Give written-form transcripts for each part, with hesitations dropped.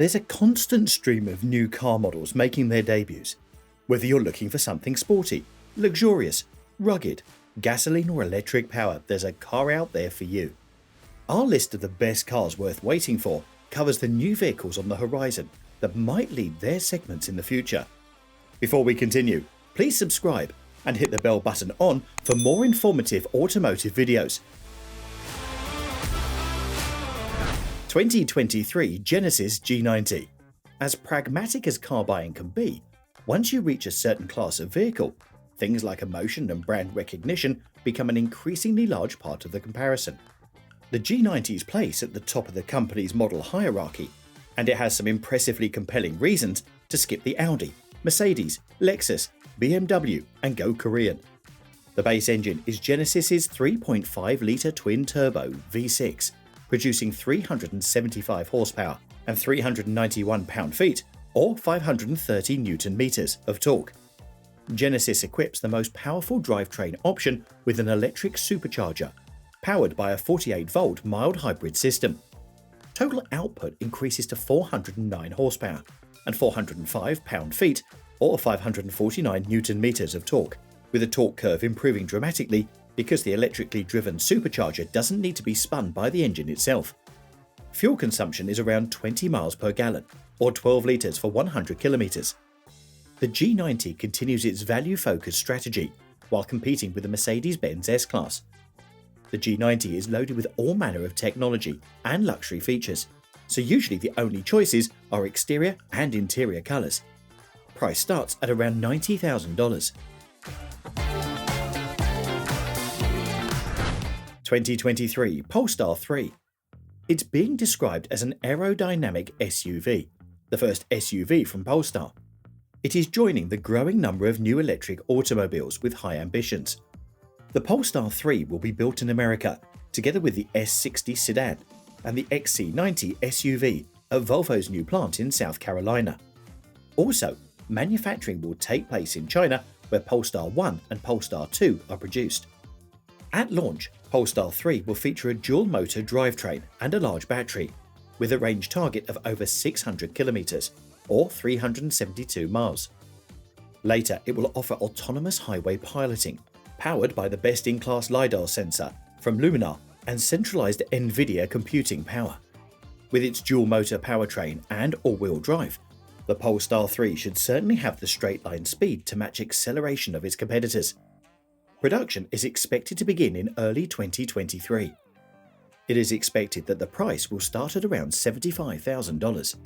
There's a constant stream of new car models making their debuts. Whether you're looking for something sporty, luxurious, rugged, gasoline or electric power, there's a car out there for you. Our list of the best cars worth waiting for covers the new vehicles on the horizon that might lead their segments in the future. Before we continue, please subscribe and hit the bell button on for more informative automotive videos. 2023 Genesis G90. As pragmatic as car buying can be, once you reach a certain class of vehicle, things like emotion and brand recognition become an increasingly large part of the comparison. The G90's place at the top of the company's model hierarchy, and it has some impressively compelling reasons to skip the Audi, Mercedes, Lexus, BMW and go Korean. The base engine is Genesis's 3.5-litre twin-turbo V6, producing 375 horsepower and 391 pound-feet or 530 newton-meters of torque. Genesis equips the most powerful drivetrain option with an electric supercharger, powered by a 48-volt mild hybrid system. Total output increases to 409 horsepower and 405 pound-feet or 549 newton-meters of torque, with a torque curve improving dramatically because the electrically driven supercharger doesn't need to be spun by the engine itself. Fuel consumption is around 20 miles per gallon, or 12 litres for 100 kilometres. The G90 continues its value-focused strategy while competing with the Mercedes-Benz S-Class. The G90 is loaded with all manner of technology and luxury features, so usually the only choices are exterior and interior colours. Price starts at around $90,000. 2023 Polestar 3. It's being described as an aerodynamic SUV, the first SUV from Polestar. It is joining the growing number of new electric automobiles with high ambitions. The Polestar 3 will be built in America, together with the S60 sedan and the XC90 SUV at Volvo's new plant in South Carolina. Also, manufacturing will take place in China, where Polestar 1 and Polestar 2 are produced. At launch, Polestar 3 will feature a dual-motor drivetrain and a large battery, with a range target of over 600 kilometers or 372 miles. Later, it will offer autonomous highway piloting, powered by the best-in-class LiDAR sensor from Luminar and centralized NVIDIA computing power. With its dual-motor powertrain and all-wheel drive, the Polestar 3 should certainly have the straight-line speed to match acceleration of its competitors. Production is expected to begin in early 2023. It is expected that the price will start at around $75,000.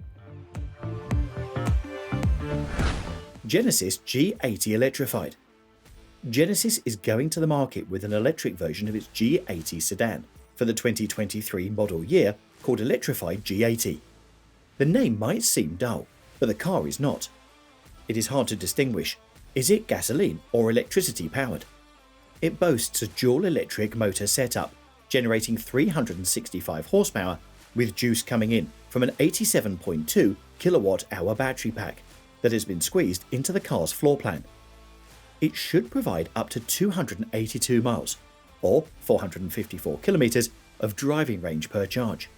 Genesis G80 Electrified. Genesis is going to the market with an electric version of its G80 sedan for the 2023 model year called Electrified G80. The name might seem dull, but the car is not. It is hard to distinguish. Is it gasoline or electricity powered? It boasts a dual electric motor setup, generating 365 horsepower, with juice coming in from an 87.2 kilowatt-hour battery pack that has been squeezed into the car's floor plan. It should provide up to 282 miles, or 454 kilometers, of driving range per charge.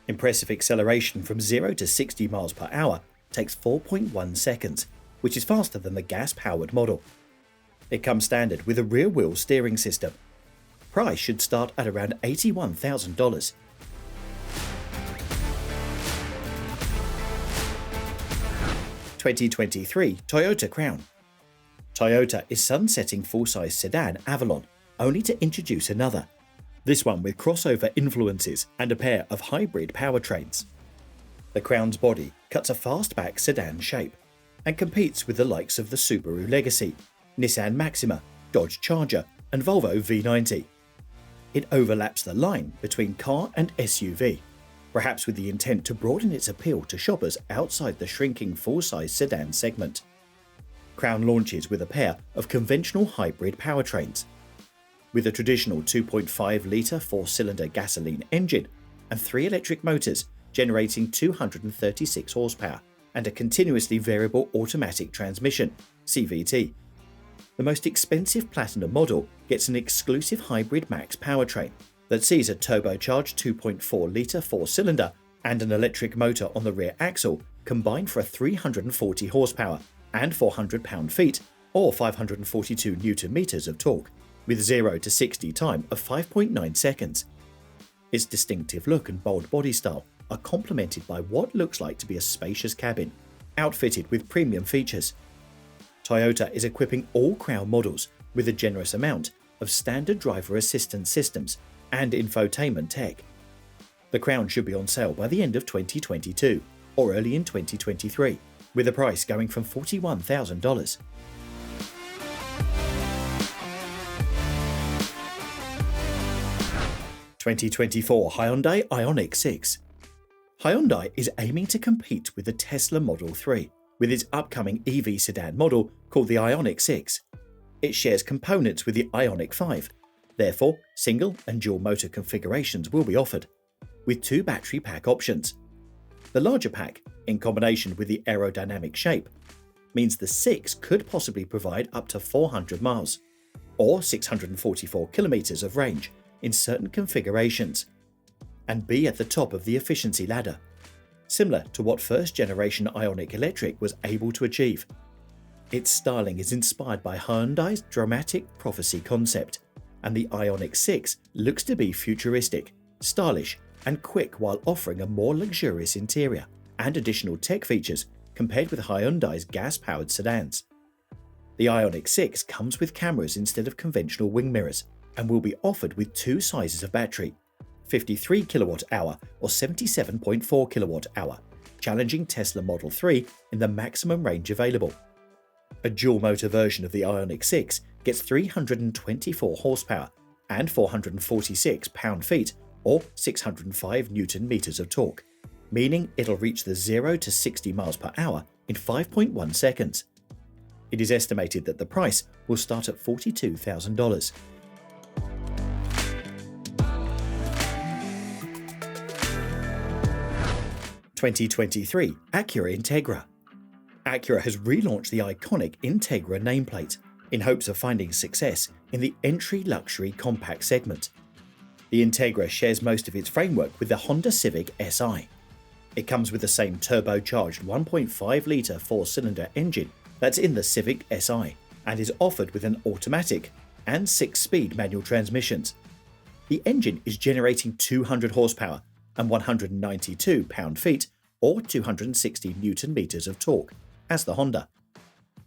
Impressive acceleration from 0 to 60 miles per hour takes 4.1 seconds, which is faster than the gas-powered model. It comes standard with a rear-wheel steering system. Price should start at around $81,000. (2023) Toyota Crown. Toyota is sunsetting full-size sedan Avalon, only to introduce another, this one with crossover influences and a pair of hybrid powertrains. The Crown's body cuts a fastback sedan shape and competes with the likes of the Subaru Legacy, Nissan Maxima, Dodge Charger and Volvo V90. It overlaps the line between car and SUV, perhaps with the intent to broaden its appeal to shoppers outside the shrinking full-size sedan segment. Crown launches with a pair of conventional hybrid powertrains, with a traditional 2.5-litre four-cylinder gasoline engine and 3 electric motors generating 236 horsepower and a continuously variable automatic transmission (CVT). The most expensive Platinum model gets an exclusive Hybrid Max powertrain that sees a turbocharged 2.4-litre four-cylinder and an electric motor on the rear axle combine for a 340 horsepower and 400 pound-feet or 542 Nm of torque, with 0 to 60 time of 5.9 seconds. Its distinctive look and bold body style are complemented by what looks like to be a spacious cabin, outfitted with premium features. Toyota is equipping all Crown models with a generous amount of standard driver assistance systems and infotainment tech. The Crown should be on sale by the end of 2022 or early in 2023, with the price going from $41,000. Hyundai Ioniq 6. Hyundai is aiming to compete with the Tesla Model 3 with its upcoming EV sedan model called the Ioniq 6. It shares components with the Ioniq 5, therefore single and dual motor configurations will be offered, with 2 battery pack options. The larger pack, in combination with the aerodynamic shape, means the 6 could possibly provide up to 400 miles, or 644 kilometers of range in certain configurations, and be at the top of the efficiency ladder, similar to what first-generation Ioniq Electric was able to achieve. Its styling is inspired by Hyundai's dramatic prophecy concept, and the Ioniq 6 looks to be futuristic, stylish, and quick while offering a more luxurious interior and additional tech features compared with Hyundai's gas-powered sedans. The Ioniq 6 comes with cameras instead of conventional wing mirrors and will be offered with 2 sizes of battery, 53 kWh or 77.4 kWh, challenging Tesla Model 3 in the maximum range available. A dual-motor version of the Ioniq 6 gets 324 horsepower and 446 pound-feet or 605 Nm of torque, meaning it'll reach the 0 to 60 miles per hour in 5.1 seconds. It is estimated that the price will start at $42,000. 2023 Acura Integra. Acura has relaunched the iconic Integra nameplate in hopes of finding success in the entry luxury compact segment. The Integra shares most of its framework with the Honda Civic Si. It comes with the same turbocharged 1.5-litre 4-cylinder engine that's in the Civic Si and is offered with an automatic and 6-speed manual transmissions. The engine is generating 200 horsepower and 192 pound-feet or 260 Nm of torque, as the Honda.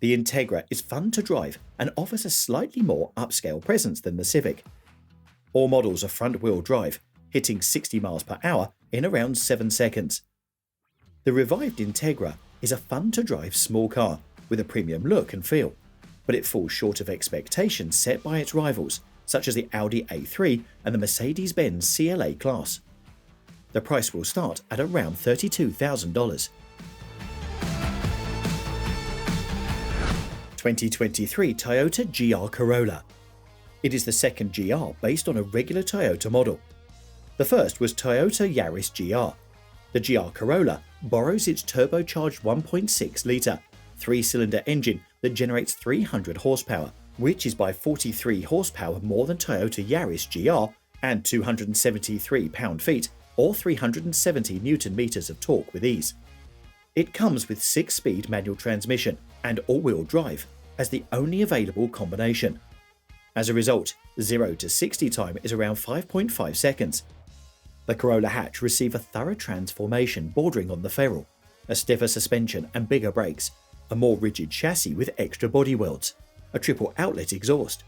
The Integra is fun to drive and offers a slightly more upscale presence than the Civic. All models are front-wheel drive, hitting 60 miles per hour in around 7 seconds. The revived Integra is a fun-to-drive small car with a premium look and feel, but it falls short of expectations set by its rivals, such as the Audi A3 and the Mercedes-Benz CLA class. The price will start at around $32,000. 2023 Toyota GR Corolla. It is the second GR based on a regular Toyota model. The first was Toyota Yaris GR. The GR Corolla borrows its turbocharged 1.6-litre, 3-cylinder engine that generates 300 horsepower, which is by 43 horsepower more than Toyota Yaris GR and 273 pound-feet or 370 Nm of torque with ease. It comes with 6-speed manual transmission and all-wheel drive as the only available combination. As a result, 0 to 60 time is around 5.5 seconds. The Corolla hatch receive a thorough transformation bordering on the ferrule, a stiffer suspension and bigger brakes, a more rigid chassis with extra body welds, a triple outlet exhaust.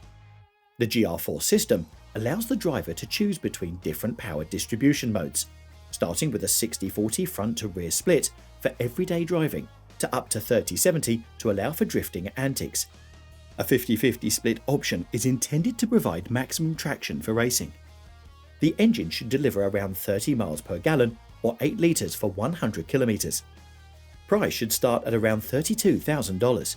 The GR4 system allows the driver to choose between different power distribution modes, starting with a 60-40 front-to-rear split for everyday driving to up to 30-70 to allow for drifting antics. A 50-50 split option is intended to provide maximum traction for racing. The engine should deliver around 30 miles per gallon or 8 litres for 100 kilometers. Price should start at around $32,000.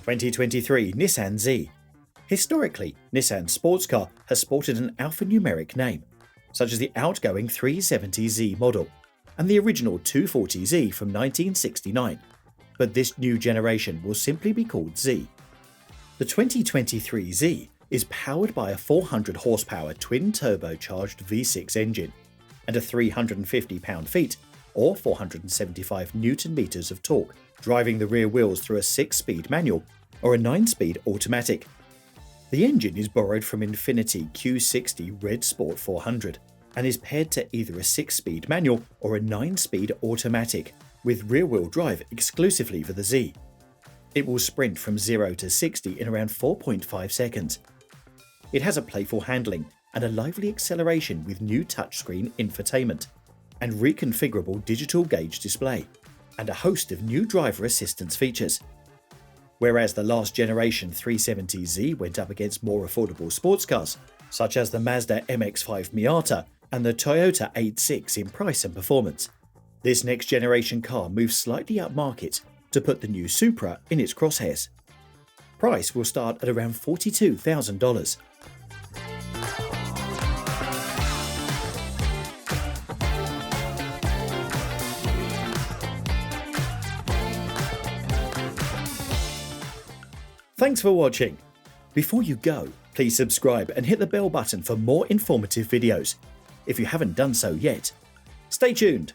2023 Nissan Z. Historically, Nissan sports car has sported an alphanumeric name, such as the outgoing 370Z model and the original 240Z from 1969. but this new generation will simply be called Z. The 2023 Z is powered by a 400 horsepower twin-turbocharged V6 engine and a 350 pound-feet or 475 Newton-meters of torque, driving the rear wheels through a 6-speed manual or a 9-speed automatic. The engine is borrowed from Infiniti Q60 Red Sport 400 and is paired to either a 6-speed manual or a 9-speed automatic, with rear-wheel drive exclusively for the Z. It will sprint from 0 to 60 in around 4.5 seconds. It has a playful handling and a lively acceleration with new touchscreen infotainment and reconfigurable digital gauge display, and a host of new driver assistance features. Whereas the last generation 370Z went up against more affordable sports cars, such as the Mazda MX-5 Miata and the Toyota 86 in price and performance, this next generation car moves slightly upmarket to put the new Supra in its crosshairs. Price will start at around $42,000. Thanks for watching. Before you go, please subscribe and hit the bell button for more informative videos. If you haven't done so yet, stay tuned.